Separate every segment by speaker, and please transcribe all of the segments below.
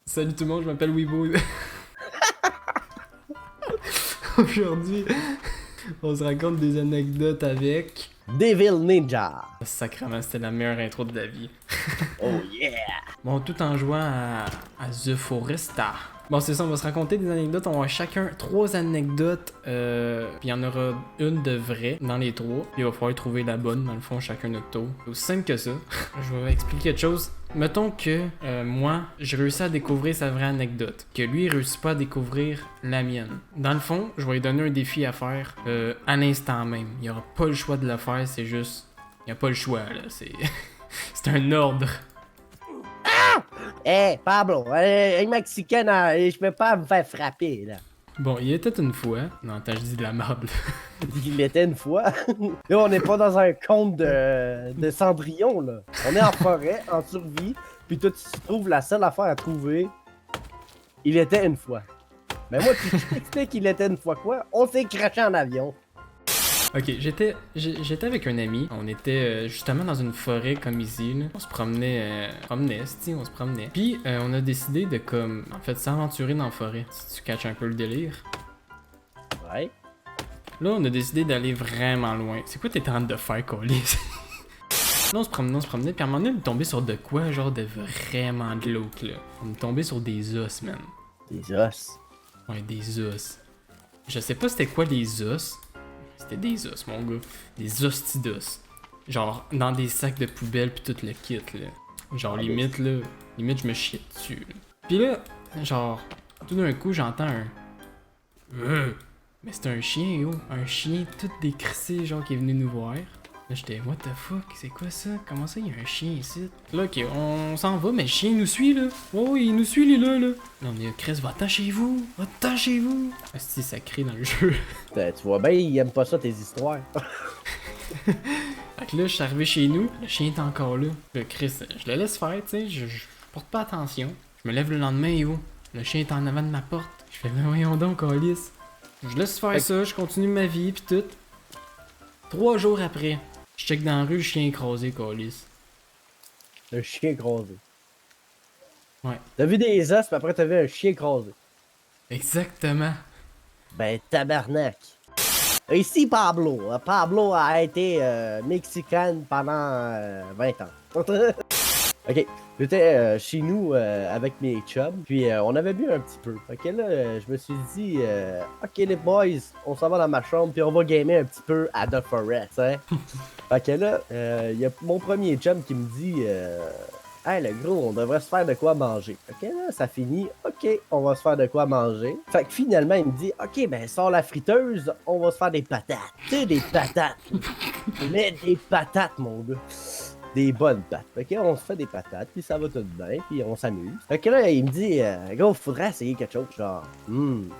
Speaker 1: Salut tout le monde, je m'appelle Weibo. Aujourd'hui, on se raconte des anecdotes avec...
Speaker 2: Devil Ninja.
Speaker 1: Sacrément, c'était la meilleure intro de la vie.
Speaker 2: Oh yeah.
Speaker 1: Bon, tout en jouant à The Foresta. Bon, c'est ça, on va se raconter des anecdotes. On va chacun 3 anecdotes. Puis il y en aura une de vraie dans les 3. Puis il va falloir trouver la bonne, dans le fond, chacun notre tour. C'est aussi simple que ça. Je vais expliquer quelque chose. Mettons que moi, j'ai réussi à découvrir sa vraie anecdote. Que lui, il réussit pas à découvrir la mienne. Dans le fond, je vais lui donner un défi à faire à l'instant même. Il n'y aura pas le choix de le faire, c'est juste... Il n'y a pas le choix, là. C'est... c'est un ordre.
Speaker 2: Hey, Pablo, un Mexicain, je peux pas me faire frapper, là.
Speaker 1: Bon, il était une fois... Non, attends, je dis de la merde.
Speaker 2: Il était une fois. Là, on n'est pas dans un conte de Cendrillon, là. On est en forêt, en survie, puis toi, tu trouves la seule affaire à trouver. Il était une fois. Mais moi, tu t'expliques qu'il était une fois quoi? On s'est craché en avion.
Speaker 1: Ok, j'étais avec un ami. On était justement dans une forêt comme ici. Là. On se promenait, on se promenait. Puis on a décidé de comme, en fait, s'aventurer dans la forêt. Si tu catches un peu le délire.
Speaker 2: Ouais.
Speaker 1: Là, on a décidé d'aller vraiment loin. C'est quoi t'es en train de faire, Colis? Là, on se promenait. Puis à un moment donné, on est tombé sur de quoi, genre de vraiment glauque, là. On est tombé sur des os, man.
Speaker 2: Des os.
Speaker 1: Ouais, des os. Je sais pas c'était quoi les os. C'était des os, mon gars. Des hosties d'os. Genre, dans des sacs de poubelle pis tout le kit, là. Genre, limite, là. Limite, je me chiais dessus, là. Pis là, genre, tout d'un coup, j'entends un... Mais c'est un chien, yo. Un chien tout décrissé, genre, qui est venu nous voir. Là, j'étais, what the fuck? C'est quoi ça? Comment ça, il y a un chien ici? Là, ok, on s'en va, mais le chien nous suit, là. Oh, il nous suit, il est là, là. Non, mais Chris, va-t'en chez vous. Va-t'en chez vous. Asti, ça crie dans le jeu.
Speaker 2: Tu vois bien, il aime pas ça, tes histoires.
Speaker 1: Fait que là, je suis arrivé chez nous, le chien est encore là. Le Chris, je le laisse faire, tu sais, je porte pas attention. Je me lève le lendemain, yo. Le chien est en avant de ma porte. Je fais, ben voyons donc, Alice. Je laisse faire ça, je continue ma vie, pis tout. 3 jours après, je check dans la rue, le chien écrasé, Alice.
Speaker 2: Un chien écrasé.
Speaker 1: Ouais.
Speaker 2: T'as vu des os, puis après t'as vu un chien écrasé.
Speaker 1: Exactement.
Speaker 2: Ben, tabarnak. Ici, Pablo. Pablo a été mexicain pendant 20 ans. Ok, j'étais chez nous avec mes chums, puis on avait bu un petit peu. Fait que là, je me suis dit, ok les boys, on s'en va dans ma chambre, puis on va gamer un petit peu à The Forest, hein. Fait que là, y a mon premier chum qui me dit, hey le gros, on devrait se faire de quoi manger. Ok, là, ça finit, ok, on va se faire de quoi manger. Fait que finalement, il me dit, ok, ben sors la friteuse, on va se faire des patates. Tu sais, des patates. Mais des patates, mon gars. Des bonnes pâtes. Fait que on se fait des patates, puis ça va tout bien, puis on s'amuse. Fait que là, il me dit, gros, faudrait essayer quelque chose. Genre,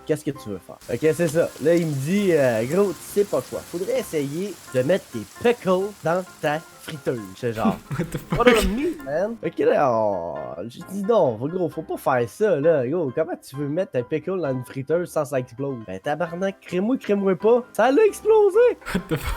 Speaker 2: qu'est-ce que tu veux faire? Fait que c'est ça. Là, il me dit, gros, tu sais pas quoi. Faudrait essayer de mettre des pickles dans ta friteuse. C'est genre,
Speaker 1: What the fuck?
Speaker 2: what do you mean, man? Fait que là, je dis non, gros, faut pas faire ça, là. Gros, comment tu veux mettre un pickle dans une friteuse sans que ça explose? Ben, tabarnak, crée-moi pas. Ça a explosé!
Speaker 1: What the fuck?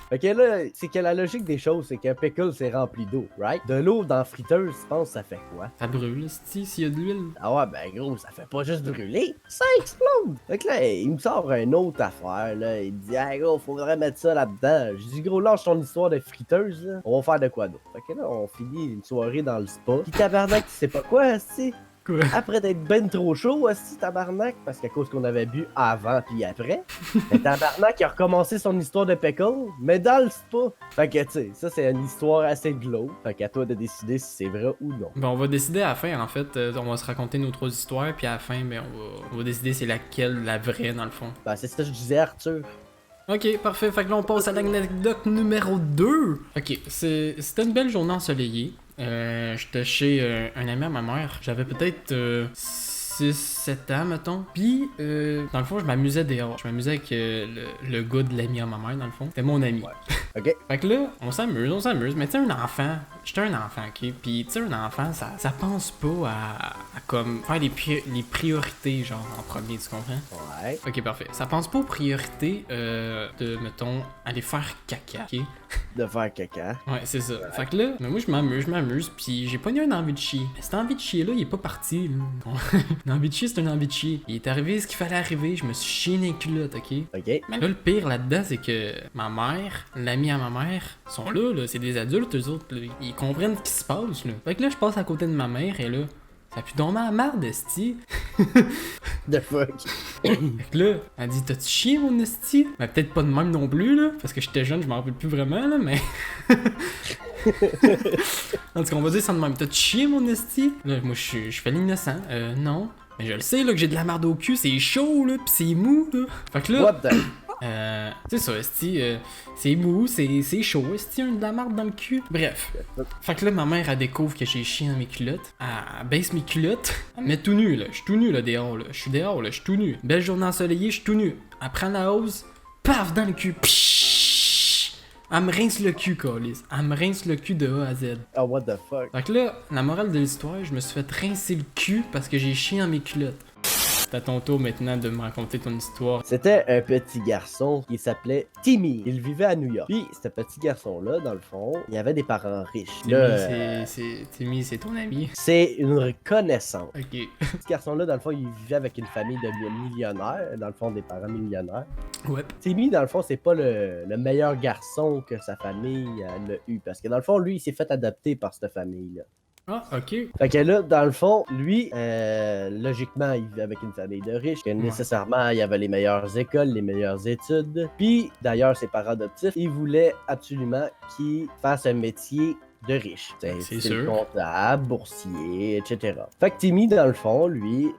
Speaker 2: Fait que là, c'est que la logique des choses, c'est qu'un pickle, c'est rempli d'eau, right? De l'eau dans la friteuse, tu penses, ça fait quoi?
Speaker 1: Ça brûle, s'il y a de l'huile.
Speaker 2: Ah ouais, ben gros, ça fait pas juste brûler, ça explose! Fait que là, il me sort une autre affaire, là. Il me dit, hey gros, faudrait mettre ça là-dedans. Je dis, gros, lâche ton histoire de friteuse, là. On va faire de quoi d'autre? Fait que là, on finit une soirée dans le spa. Pis tabarnak, tu sais pas quoi, c'ti?
Speaker 1: Quoi?
Speaker 2: Après d'être ben trop chaud, aussi tabarnak, parce qu'à cause qu'on avait bu avant puis après, mais tabarnak il a recommencé son histoire de pickle, mais dans le spa. Fait que tu sais, ça c'est une histoire assez glauque. Fait qu'à toi de décider si c'est vrai ou non.
Speaker 1: Ben, on va décider à la fin, en fait. On va se raconter nos 3 histoires, puis à la fin, ben, on va décider c'est laquelle la vraie, dans le fond.
Speaker 2: Ben c'est ça que je disais, Arthur.
Speaker 1: Ok, parfait. Fait que là, on passe à l'anecdote numéro 2. Ok, c'était une belle journée ensoleillée. J'étais chez un ami à ma mère. J'avais peut-être 6-7 ans, mettons. Puis, dans le fond, je m'amusais dehors. Je m'amusais avec le gars de l'ami à ma mère, dans le fond. C'était mon ami.
Speaker 2: Ouais. Ok.
Speaker 1: Fait que là, on s'amuse. Mais tu sais, un enfant, j'étais un enfant, ok? Puis, tu sais, un enfant, ça pense pas à comme faire les priorités, genre, en premier, tu comprends?
Speaker 2: Ouais.
Speaker 1: Ok, parfait. Ça pense pas aux priorités de, mettons, aller faire caca, ok?
Speaker 2: De faire caca.
Speaker 1: Ouais, c'est ça. Fait que là, mais moi je m'amuse, puis j'ai pas eu une envie de chier. Mais cette envie de chier-là, il est pas parti, là. Une envie de chier, c'est une envie de chier. Il est arrivé ce qu'il fallait arriver, je me suis chié dans les culottes, ok?
Speaker 2: Ok.
Speaker 1: Mais là, le pire là-dedans, c'est que ma mère, l'ami à ma mère, sont là, c'est des adultes, eux autres, là. Ils comprennent ce qui se passe, là. Fait que là, je passe à côté de ma mère, et là, ça pue donc ma marde, esti.
Speaker 2: The fuck.
Speaker 1: Fait que là, elle dit, t'as-tu chié, mon esti? Mais peut-être pas de même non plus, là, parce que j'étais jeune, je m'en rappelle plus vraiment, là, mais... En tout cas, on va dire ça de même. T'as-tu chié, mon esti? Là, moi, je fais l'innocent. Non. Mais je le sais, là, que j'ai de la merde au cul, c'est chaud, là, pis c'est mou, là. Fait que là...
Speaker 2: What the...
Speaker 1: c'est ça, esti, c'est mou, c'est chaud, esti, de la marde dans le cul. Bref. Fait que là, ma mère, elle découvre que j'ai chié dans mes culottes. Elle baisse mes culottes. Elle me met tout nu, là. Je suis tout nu, là, dehors, là. Je suis dehors, là. Je suis tout nu. Belle journée ensoleillée, je suis tout nu. Elle prend la hose. Paf, dans le cul. Pshhh. Elle me rince le cul, câlisse. Elle me rince le cul de A à Z.
Speaker 2: Oh, what the fuck.
Speaker 1: Fait que là, la morale de l'histoire, je me suis fait rincer le cul parce que j'ai chié dans mes culottes. C'est à ton tour maintenant de me raconter ton histoire.
Speaker 2: C'était un petit garçon qui s'appelait Timmy. Il vivait à New York. Puis, ce petit garçon-là, dans le fond, il avait des parents riches.
Speaker 1: Timmy, c'est ton ami.
Speaker 2: C'est une reconnaissance.
Speaker 1: Ok.
Speaker 2: Ce petit garçon-là, dans le fond, il vivait avec une famille de millionnaires. Dans le fond, des parents millionnaires.
Speaker 1: Ouais.
Speaker 2: Timmy, dans le fond, c'est pas le meilleur garçon que sa famille l'a eu. Parce que dans le fond, lui, il s'est fait adopter par cette famille-là.
Speaker 1: Ah, ok.
Speaker 2: Fait que là, dans le fond, lui, logiquement, il vivait avec une famille de riches, que nécessairement, il avait les meilleures écoles, les meilleures études. Puis, d'ailleurs, ses parents adoptifs, ils voulaient absolument qu'il fasse un métier de riche.
Speaker 1: C'est sûr.
Speaker 2: Comptable, boursier, etc. Fait que Timmy, dans le fond, lui,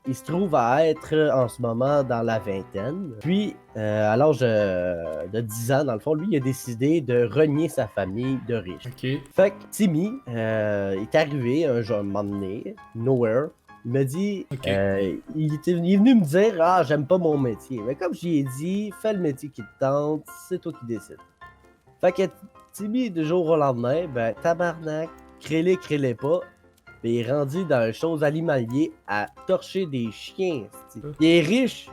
Speaker 2: il se trouve à être en ce moment dans la vingtaine. Puis, à l'âge de 10 ans, dans le fond, lui, il a décidé de renier sa famille de riches.
Speaker 1: Ok.
Speaker 2: Fait que Timmy est arrivé un jour, un moment donné, nowhere. Il m'a dit,
Speaker 1: Ok.
Speaker 2: il est venu me dire, ah, j'aime pas mon métier. Mais comme j'y ai dit, fais le métier qui te tente, c'est toi qui décides. Fait que Timmy, du jour au lendemain, ben, tabarnak, crée-les pas. Ben, il est rendu dans une chose animalier à torcher des chiens. Il est riche.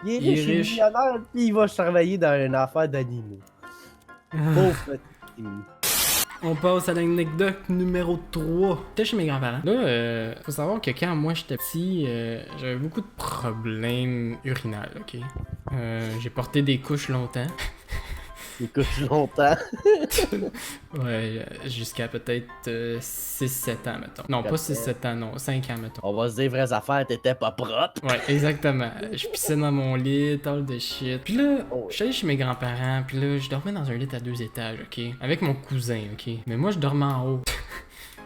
Speaker 2: Il est riche, il est millionnaire, puis il va travailler dans une affaire d'animaux. Pauvre petit Timmy.
Speaker 1: On passe à l'anecdote numéro 3. J'étais chez mes grands-parents. Là, faut savoir que quand moi j'étais petit, j'avais beaucoup de problèmes urinaires, ok? J'ai porté des couches longtemps.
Speaker 2: Il couche longtemps.
Speaker 1: Ouais, jusqu'à peut-être 6-7 ans, mettons. Non, pas 6-7 ans, non, 5 ans, mettons.
Speaker 2: On va se dire vraies affaires, t'étais pas propre.
Speaker 1: Ouais, exactement. Je pissais dans mon lit, tal de shit. Puis là, je suis allé chez mes grands-parents, puis là, je dormais dans un lit à 2 étages, ok? Avec mon cousin, ok? Mais moi, je dormais en haut.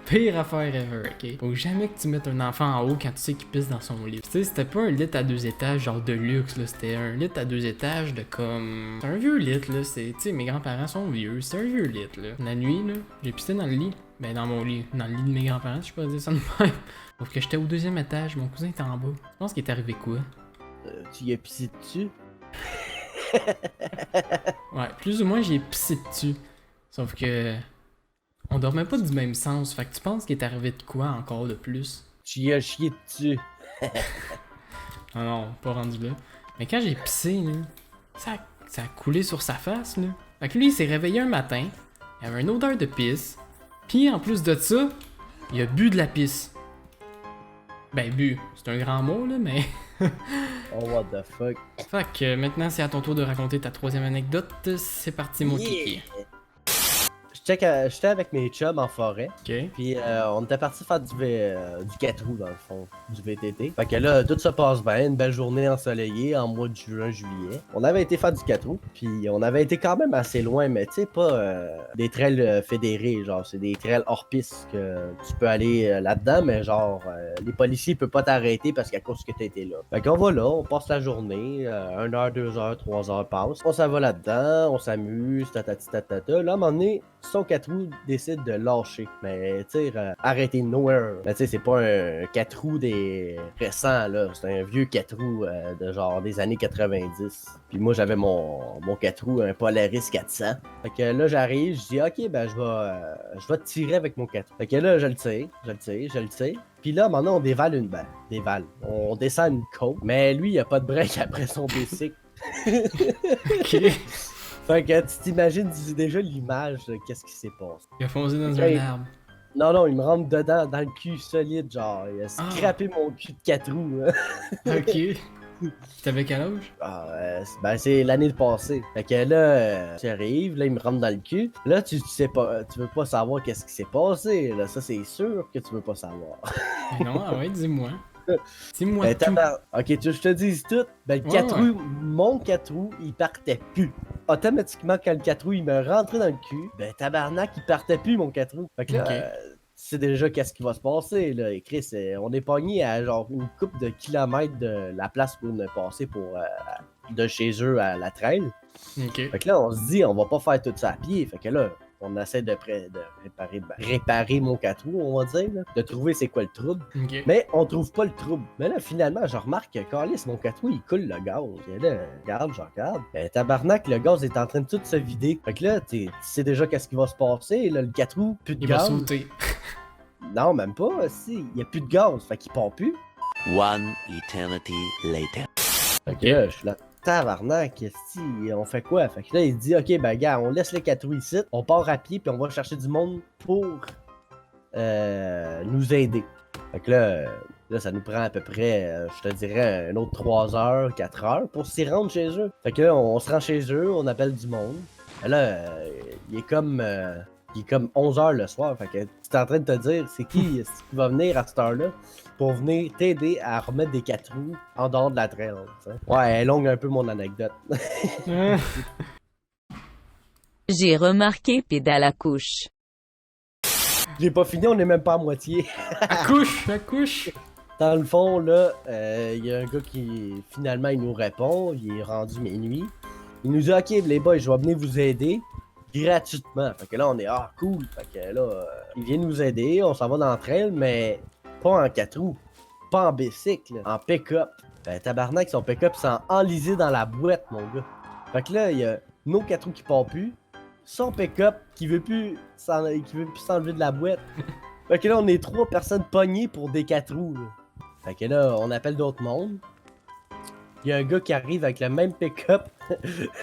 Speaker 1: Pire affaire ever, ok? Faut jamais que tu mettes un enfant en haut quand tu sais qu'il pisse dans son lit. Tu sais, c'était pas un lit à 2 étages genre de luxe, là. C'était un lit à 2 étages de comme... C'est un vieux lit, là. Tu sais, mes grands-parents sont vieux. C'est un vieux lit, là. La nuit, là, j'ai pissé dans le lit. Ben, dans mon lit. Dans le lit de mes grands-parents, si je peux dire ça de même. Sauf que j'étais au 2e étage, mon cousin était en bas. Je pense qu'il est arrivé quoi?
Speaker 2: Tu y as pissé dessus?
Speaker 1: Ouais, plus ou moins, j'ai pissé dessus. Sauf que... On dormait pas du même sens, fait que tu penses qu'il est arrivé de quoi encore de plus?
Speaker 2: Tu y as chié dessus.
Speaker 1: Non, non, pas rendu là. Mais quand j'ai pissé, là, ça a coulé sur sa face, là. Fait que lui, il s'est réveillé un matin, il avait une odeur de pisse, puis en plus de ça, il a bu de la pisse. Ben, bu, c'est un grand mot, là, mais...
Speaker 2: Oh, what the fuck.
Speaker 1: Fait que maintenant, c'est à ton tour de raconter ta 3e anecdote. C'est parti, mon kiki.
Speaker 2: J'étais avec mes chums en forêt.
Speaker 1: Ok.
Speaker 2: Puis on était parti faire du 4 roues dans le fond, du VTT. Fait que là, tout se passe bien, une belle journée ensoleillée en mois de juin, juillet. On avait été faire du 4 roues, puis on avait été quand même assez loin, mais tu sais, pas des trails fédérés, genre c'est des trails hors piste que tu peux aller là-dedans, mais genre les policiers peuvent pas t'arrêter parce qu'à cause que t'étais là. Fait qu'on va là, on passe la journée, 1 heure, 2 heures, 3 heures passent. On s'en va là-dedans, on s'amuse, tatati tatata. Là, à un moment donné, son 4 roues décide de lâcher. Mais tu sais, arrêter nowhere. Mais tu sais, c'est pas un 4 roues des récents, là. C'est un vieux 4 roues de genre des années 90. Puis moi, j'avais mon 4 roues, un Polaris 400. Fait que là, j'arrive, je dis, ok, ben je vais tirer avec mon 4 roues. Fait que là, je le tire. Puis là, maintenant, on dévale une balle. On descend une côte. Mais lui, il a pas de break après son bicycle.
Speaker 1: Ok.
Speaker 2: Fait que tu t'imagines déjà l'image de qu'est-ce qui s'est passé.
Speaker 1: Il a foncé dans
Speaker 2: Ok.
Speaker 1: un arbre.
Speaker 2: Non, il me rentre dedans, dans le cul solide, genre. Il a scrappé mon cul de 4 roues.
Speaker 1: Ok. T'avais quel âge?
Speaker 2: C'est l'année passée. Fait que là, tu arrives, là, il me rentre dans le cul. Là, tu sais pas, tu veux pas savoir qu'est-ce qui s'est passé. Là, ça, c'est sûr que tu veux pas savoir.
Speaker 1: Mais non, ah ouais, dis-moi. Dis-moi
Speaker 2: Ben,
Speaker 1: tout.
Speaker 2: Ok, tu veux que je te dise tout? Ben, le
Speaker 1: Ouais,
Speaker 2: 4
Speaker 1: ouais.
Speaker 2: roues, mon 4 roues, il partait plus. Automatiquement, quand le 4 roues, il me rentrait dans le cul, ben, tabarnak, il partait plus, mon 4 roues. Fait que là,
Speaker 1: Ok.
Speaker 2: tu sais déjà qu'est-ce qui va se passer, là. Et Chris, on est pogné à genre une couple de kilomètres de la place où on est passé pour de chez eux à la trail.
Speaker 1: Ok.
Speaker 2: Fait que là, on se dit, on va pas faire tout ça à pied. Fait que là, on essaie de réparer mon 4 roues, on va dire, là, de trouver c'est quoi le trouble.
Speaker 1: Ok.
Speaker 2: Mais on trouve pas le trouble. Mais là, finalement, je remarque que Carlis, mon 4 roues, il coule le gaz. Et là, regarde, je regarde. Ben, tabarnak, le gaz est en train de tout se vider. Fait que là, tu sais déjà qu'est-ce qui va se passer. Là, le 4 roues, plus de
Speaker 1: Il va
Speaker 2: gaz.
Speaker 1: sauter.
Speaker 2: Non, même pas. Si, il y a plus de gaz. Fait qu'il part plus.
Speaker 3: One eternity later.
Speaker 2: Fait que là, je suis là. Tabarnak, si, on fait quoi? Fait que là, il dit, ok, ben, gars, on laisse les 4 roues ici, on part à pied, puis on va chercher du monde pour nous aider. Fait que là, ça nous prend à peu près, je te dirais, un autre 3 heures, 4 heures pour s'y rendre chez eux. Fait que là, on se rend chez eux, on appelle du monde. Et là, il est comme 11 heures le soir. Fait que tu es en train de te dire, c'est qui va venir à cette heure-là pour venir t'aider à remettre des 4 roues en dehors de la trail. T'sais. Ouais, elle est longue un peu mon anecdote.
Speaker 4: J'ai remarqué pédale à couche.
Speaker 2: J'ai pas fini, on est même pas à moitié.
Speaker 1: Accouche.
Speaker 2: Dans le fond, là, il y a un gars qui, finalement, il nous répond. Il est rendu minuit. Il nous dit, OK, les boys, je vais venir vous aider gratuitement. Fait que là, on est, cool. Fait que là, il vient nous aider. On s'en va dans le trail, mais pas en 4 roues. Pas en bicycle, en pick-up. Tabarnak, son pick-up s'est enlisé dans la boîte, mon gars. Fait que là, il y a nos 4 roues qui partent plus. Son pick-up qui veut plus s'enlever de la boîte. Fait que là, on est 3 personnes pognées pour des 4 roues. Là. Fait que là, on appelle d'autres mondes. Il y a un gars qui arrive avec le même pick-up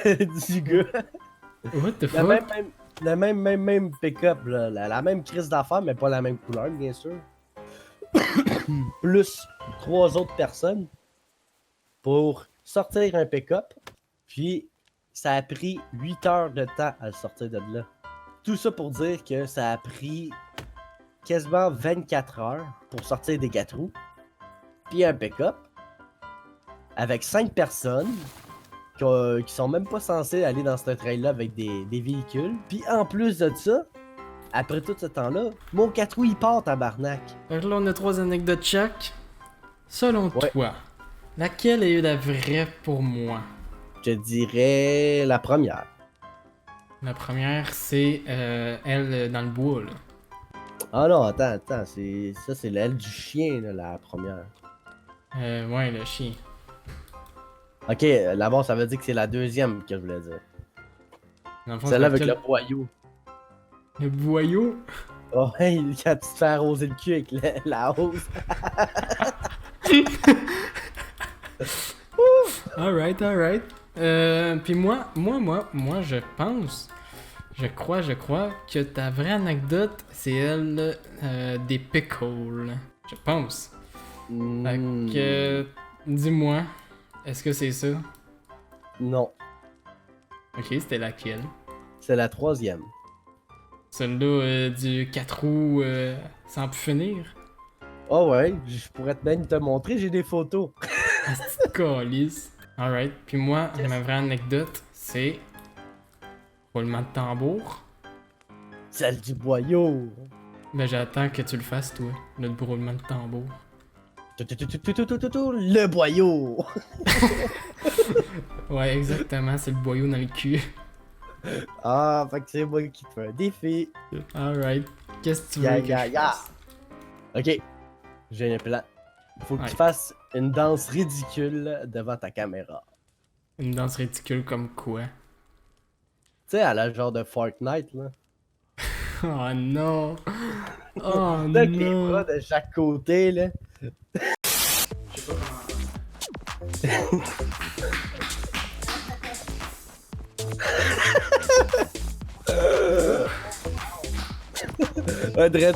Speaker 2: du gars.
Speaker 1: What the
Speaker 2: Le
Speaker 1: fuck?
Speaker 2: même pick-up, là. La même crise d'affaires, mais pas la même couleur, bien sûr. Plus 3 autres personnes pour sortir un pick-up. Puis, ça a pris 8 heures de temps à le sortir de là. Tout ça pour dire que ça a pris quasiment 24 heures pour sortir des 4 roues. Puis un pick-up avec 5 personnes qui sont même pas censées aller dans ce trail-là avec des véhicules. Puis en plus de ça, après tout ce temps-là, mon 4 roues il part, tabarnak.
Speaker 1: Fait que là, on a 3 anecdotes chaque. Selon
Speaker 2: Ouais.
Speaker 1: toi, laquelle est la vraie pour moi?
Speaker 2: Je dirais la première.
Speaker 1: La première, c'est elle dans le bois, là.
Speaker 2: Ah non, attends, c'est l'aile du chien, là, la première.
Speaker 1: Ouais, le chien.
Speaker 2: Ok, là-bas, ça veut dire que c'est la deuxième que je voulais dire.
Speaker 1: Dans le fond,
Speaker 2: Celle-là
Speaker 1: c'est
Speaker 2: avec le
Speaker 1: laquelle?
Speaker 2: boyau.
Speaker 1: Le boyau?
Speaker 2: Oh, hey, quand tu te fais arroser le cul avec la hausse.
Speaker 1: Alright. Puis moi, je crois que ta vraie anecdote, c'est elle des pickles. Je pense. Fait que, dis-moi, est-ce que c'est ça?
Speaker 2: Non,
Speaker 1: Ok, c'était laquelle?
Speaker 2: c'est la troisième.
Speaker 1: Celle-là du 4 roues sans plus finir?
Speaker 2: Oh ouais, je pourrais même te montrer, j'ai des photos.
Speaker 1: Petite calice. Alright, puis moi, ma vraie anecdote, c'est roulement de tambour.
Speaker 2: Celle du boyau.
Speaker 1: Ben j'attends que tu le fasses toi, le roulement de tambour.
Speaker 2: Le boyau.
Speaker 1: Ouais, exactement, c'est le boyau dans le cul.
Speaker 2: Ah, fait que c'est moi qui te fais un défi.
Speaker 1: Alright, qu'est-ce que tu veux que je fasse?
Speaker 2: Ok, j'ai un plan. Faut que
Speaker 1: Ouais.
Speaker 2: tu fasses une danse ridicule devant ta caméra.
Speaker 1: Une danse ridicule comme quoi?
Speaker 2: Tu sais, à la genre de Fortnite, là.
Speaker 1: Oh non! Oh
Speaker 2: Avec les
Speaker 1: non!
Speaker 2: bras de chaque côté, là. Ouais, Dredd.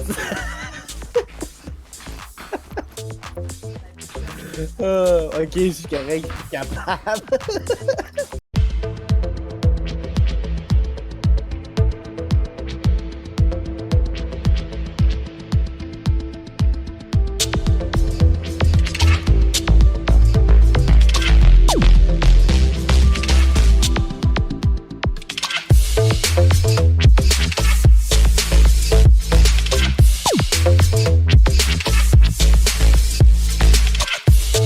Speaker 2: Ok, je suis correct, je suis capable.